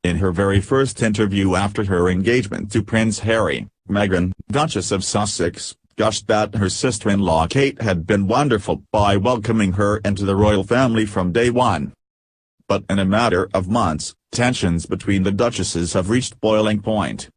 In her very first interview after her engagement to Prince Harry, Meghan, Duchess of Sussex, gushed that her sister-in-law Kate had been wonderful by welcoming her into the royal family from day one. But in a matter of months, tensions between the duchesses have reached boiling point.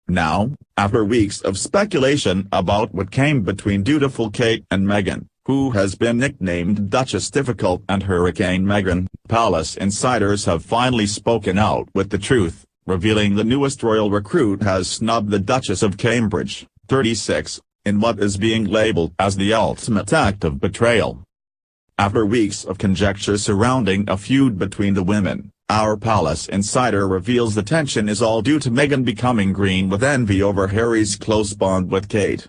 Now, after weeks of speculation about what came between dutiful Kate and Meghan, who has been nicknamed Duchess Difficult and Hurricane Meghan, palace insiders have finally spoken out with the truth, revealing the newest royal recruit has snubbed the Duchess of Cambridge, 36, in what is being labelled as the ultimate act of betrayal. After weeks of conjecture surrounding a feud between the women, our palace insider reveals the tension is all due to Meghan becoming green with envy over Harry's close bond with Kate.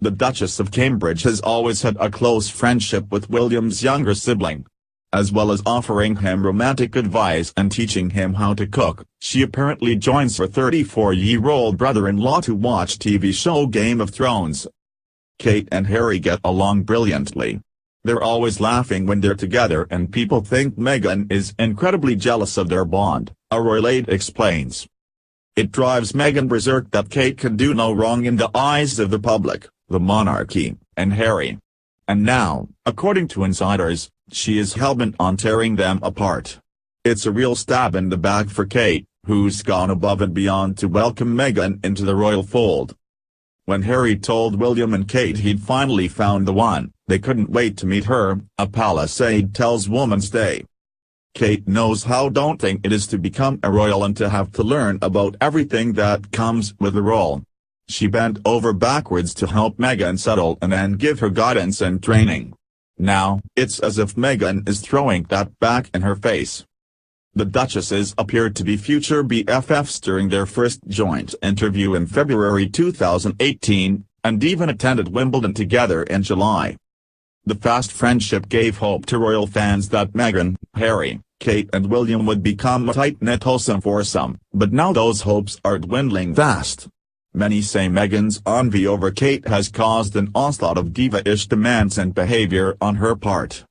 The Duchess of Cambridge has always had a close friendship with William's younger sibling. As well as offering him romantic advice and teaching him how to cook, she apparently joins her 34-year-old brother-in-law to watch TV show Game of Thrones. Kate and Harry get along brilliantly. They're always laughing when they're together and people think Meghan is incredibly jealous of their bond, a royal aide explains. It drives Meghan berserk that Kate can do no wrong in the eyes of the public, the monarchy, and Harry. And now, according to insiders, she is hell-bent on tearing them apart. It's a real stab in the back for Kate, who's gone above and beyond to welcome Meghan into the royal fold. When Harry told William and Kate he'd finally found the one, they couldn't wait to meet her, a palace aide tells Woman's Day. Kate knows how daunting it is to become a royal and to have to learn about everything that comes with the role. She bent over backwards to help Meghan settle in and give her guidance and training. Now, it's as if Meghan is throwing that back in her face. The duchesses appeared to be future BFFs during their first joint interview in February 2018, and even attended Wimbledon together in July. The fast friendship gave hope to royal fans that Meghan, Harry, Kate and William would become a tight-knit wholesome foursome, but now those hopes are dwindling fast. Many say Meghan's envy over Kate has caused an onslaught of diva-ish demands and behavior on her part.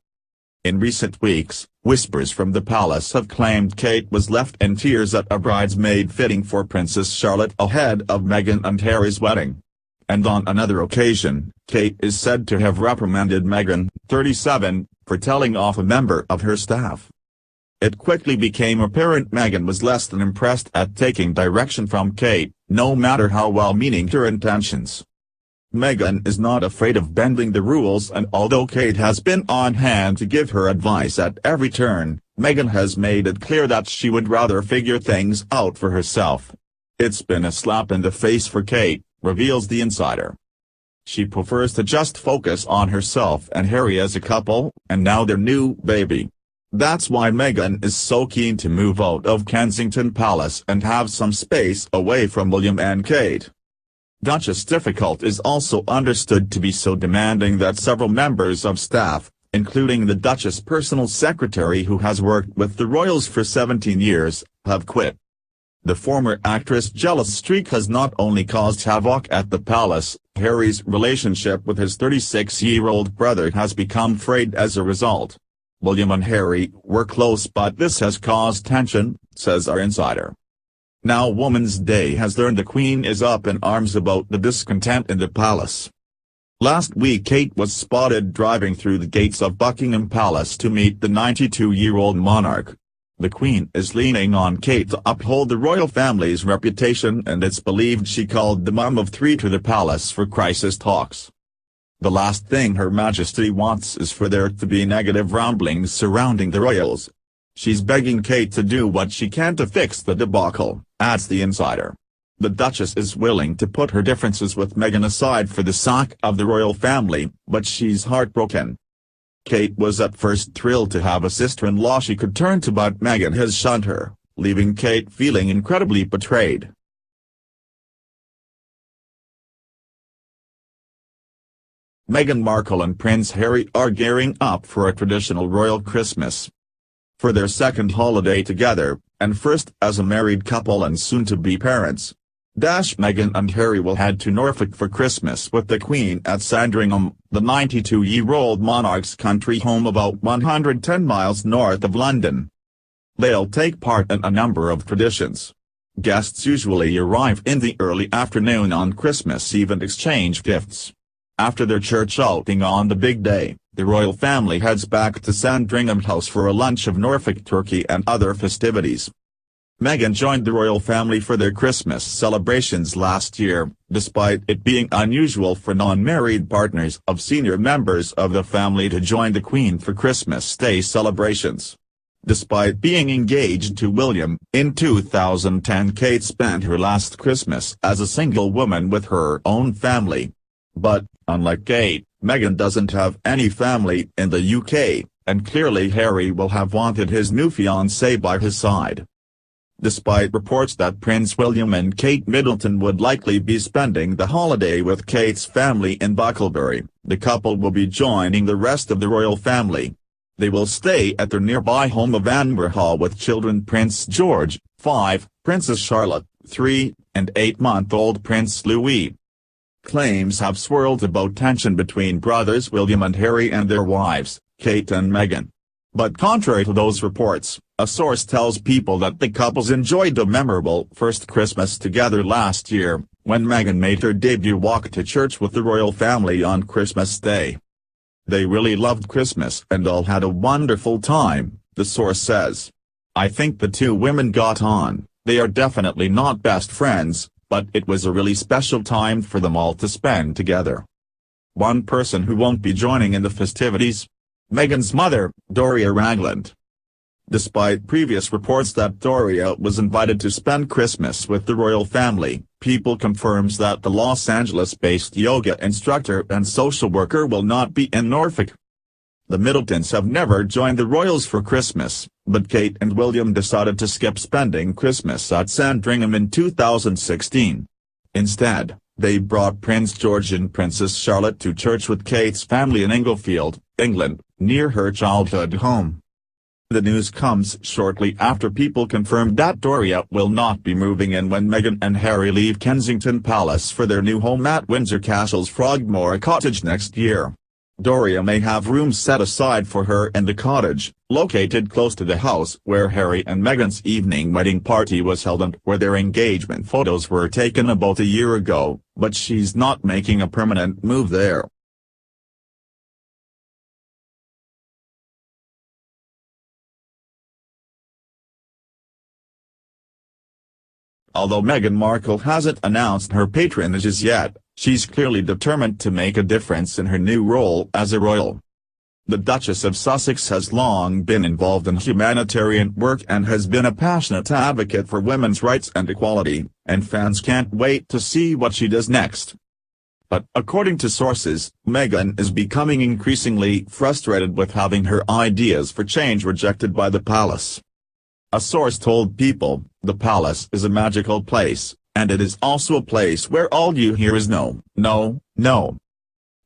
In recent weeks, whispers from the palace have claimed Kate was left in tears at a bridesmaid fitting for Princess Charlotte ahead of Meghan and Harry's wedding. And on another occasion, Kate is said to have reprimanded Meghan, 37, for telling off a member of her staff. It quickly became apparent Meghan was less than impressed at taking direction from Kate, no matter how well-meaning her intentions. Meghan is not afraid of bending the rules, and although Kate has been on hand to give her advice at every turn, Meghan has made it clear that she would rather figure things out for herself. It's been a slap in the face for Kate, reveals the insider. She prefers to just focus on herself and Harry as a couple, and now their new baby. That's why Meghan is so keen to move out of Kensington Palace and have some space away from William and Kate. Duchess Difficult is also understood to be so demanding that several members of staff, including the Duchess' personal secretary who has worked with the royals for 17 years, have quit. The former actress' jealous streak has not only caused havoc at the palace, Harry's relationship with his 36-year-old brother has become frayed as a result. William and Harry were close, but this has caused tension, says our insider. Now Woman's Day has learned the Queen is up in arms about the discontent in the palace. Last week Kate was spotted driving through the gates of Buckingham Palace to meet the 92-year-old monarch. The Queen is leaning on Kate to uphold the royal family's reputation, and it's believed she called the mum of three to the palace for crisis talks. The last thing Her Majesty wants is for there to be negative rumblings surrounding the royals. She's begging Kate to do what she can to fix the debacle, adds the insider. The Duchess is willing to put her differences with Meghan aside for the sake of the royal family, but she's heartbroken. Kate was at first thrilled to have a sister-in-law she could turn to, but Meghan has shunned her, leaving Kate feeling incredibly betrayed. Meghan Markle and Prince Harry are gearing up for a traditional royal Christmas. For their second holiday together, and first as a married couple and soon-to-be parents, Meghan and Harry will head to Norfolk for Christmas with the Queen at Sandringham, the 92-year-old monarch's country home about 110 miles north of London. They'll take part in a number of traditions. Guests usually arrive in the early afternoon on Christmas Eve and exchange gifts. After their church outing on the big day, the royal family heads back to Sandringham House for a lunch of Norfolk turkey and other festivities. Meghan joined the royal family for their Christmas celebrations last year, despite it being unusual for non-married partners of senior members of the family to join the Queen for Christmas Day celebrations. Despite being engaged to William in 2010, Kate spent her last Christmas as a single woman with her own family. But, unlike Kate, Meghan doesn't have any family in the UK, and clearly Harry will have wanted his new fiancée by his side. Despite reports that Prince William and Kate Middleton would likely be spending the holiday with Kate's family in Bucklebury, the couple will be joining the rest of the royal family. They will stay at their nearby home of Anmere Hall with children Prince George, 5, Princess Charlotte, 3, and 8-month-old Prince Louis. Claims have swirled about tension between brothers William and Harry and their wives, Kate and Meghan. But contrary to those reports, a source tells People that the couples enjoyed a memorable first Christmas together last year, when Meghan made her debut walk to church with the royal family on Christmas Day. They really loved Christmas and all had a wonderful time, the source says. I think the two women got on. They are definitely not best friends, but it was a really special time for them all to spend together. One person who won't be joining in the festivities? Meghan's mother, Doria Ragland. Despite previous reports that Doria was invited to spend Christmas with the royal family, People confirms that the Los Angeles-based yoga instructor and social worker will not be in Norfolk. The Middletons have never joined the royals for Christmas, but Kate and William decided to skip spending Christmas at Sandringham in 2016. Instead, they brought Prince George and Princess Charlotte to church with Kate's family in Inglefield, England, near her childhood home. The news comes shortly after People confirmed that Doria will not be moving in when Meghan and Harry leave Kensington Palace for their new home at Windsor Castle's Frogmore Cottage next year. Doria may have rooms set aside for her in the cottage, located close to the house where Harry and Meghan's evening wedding party was held and where their engagement photos were taken about a year ago, but she's not making a permanent move there. Although Meghan Markle hasn't announced her patronages yet, she's clearly determined to make a difference in her new role as a royal. The Duchess of Sussex has long been involved in humanitarian work and has been a passionate advocate for women's rights and equality, and fans can't wait to see what she does next. But, according to sources, Meghan is becoming increasingly frustrated with having her ideas for change rejected by the palace. A source told People, the palace is a magical place, and it is also a place where all you hear is no, no, no.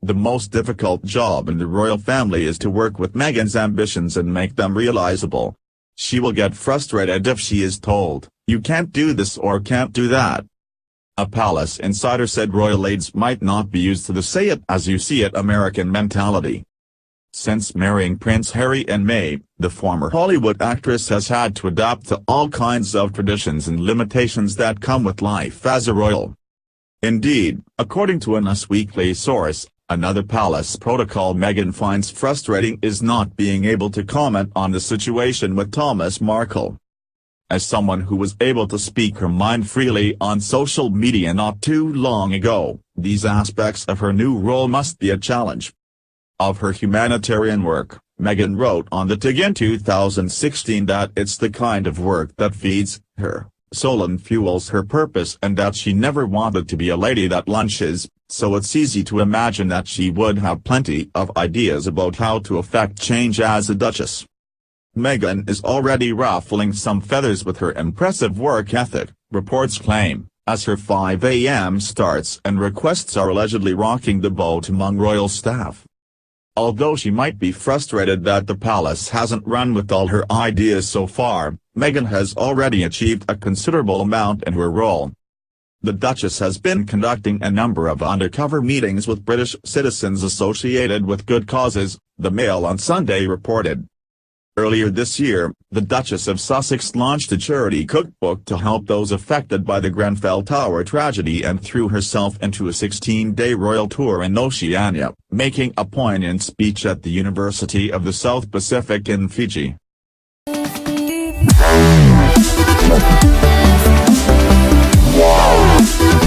The most difficult job in the royal family is to work with Meghan's ambitions and make them realizable. She will get frustrated if she is told, you can't do this or can't do that. A palace insider said royal aides might not be used to the say it as you see it American mentality. Since marrying Prince Harry in May, the former Hollywood actress has had to adapt to all kinds of traditions and limitations that come with life as a royal. Indeed, according to an Us Weekly source, another palace protocol Meghan finds frustrating is not being able to comment on the situation with Thomas Markle. As someone who was able to speak her mind freely on social media not too long ago, these aspects of her new role must be a challenge. Of her humanitarian work, Meghan wrote on The Tig in 2016 that it's the kind of work that feeds her soul and fuels her purpose and that she never wanted to be a lady that lunches, so it's easy to imagine that she would have plenty of ideas about how to affect change as a duchess. Meghan is already ruffling some feathers with her impressive work ethic, reports claim, as her 5 a.m. starts and requests are allegedly rocking the boat among royal staff. Although she might be frustrated that the palace hasn't run with all her ideas so far, Meghan has already achieved a considerable amount in her role. The Duchess has been conducting a number of undercover meetings with British citizens associated with good causes, the Mail on Sunday reported. Earlier this year, the Duchess of Sussex launched a charity cookbook to help those affected by the Grenfell Tower tragedy and threw herself into a 16-day royal tour in Oceania, making a poignant speech at the University of the South Pacific in Fiji. Wow.